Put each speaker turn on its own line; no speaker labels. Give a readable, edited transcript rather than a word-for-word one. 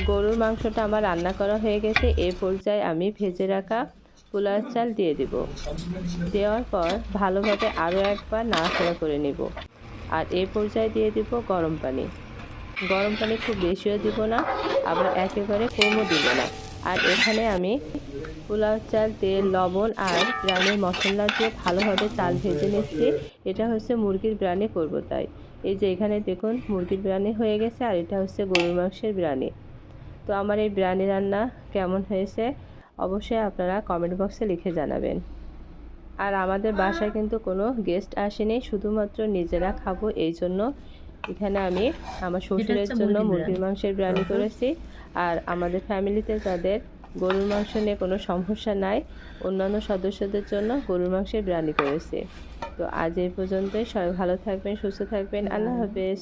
গরুর মাংসটা আমার রান্না করা হয়ে গেছে। এই পর্যায়ে আমি ভেজে রাখা পোলাও চাল দিয়ে দেব। দেওয়ার পর ভালোভাবে আরও একবার নাড়াচাড়া করে নেব। আর এই পর্যায়ে দিয়ে দেব গরম পানি। গরম পানি খুব বেশিও দিব না, আবার একেবারে কমও দিব না। আর এখানে আমি পোলাও চাল, তেল, লবণ আর বিরিয়ানির মশলা দিয়ে ভালোভাবে চাল ভেজে নিচ্ছি। এটা হচ্ছে মুরগির বিরিয়ানি করব তাই। এই যে এখানে দেখুন মুরগির বিরিয়ানি হয়ে গেছে, আর এটা হচ্ছে গরুর মাংসের বিরিয়ানি। তো আমার এই বিরিয়ানি রান্না কেমন হয়েছে অবশ্যই আপনারা কমেন্ট বক্সে লিখে জানাবেন। আর আমাদের বাসায় কিন্তু কোনো গেস্ট আসেনি, শুধুমাত্র নিজেরা খাবো, এই জন্য এখানে আমি আমার শ্বশুরের জন্য মুরগির মাংসের বিরিয়ানি করেছি। আর আমাদের ফ্যামিলিতে যাদের গরুর মাংস নিয়ে কোনো সমস্যা নাই, অন্যান্য সদস্যদের জন্য গরুর মাংসের বিরিয়ানি করেছি। তো আজ এই পর্যন্তই। সবাই ভালো থাকবেন, সুস্থ থাকবেন। আল্লাহ হাফেজ।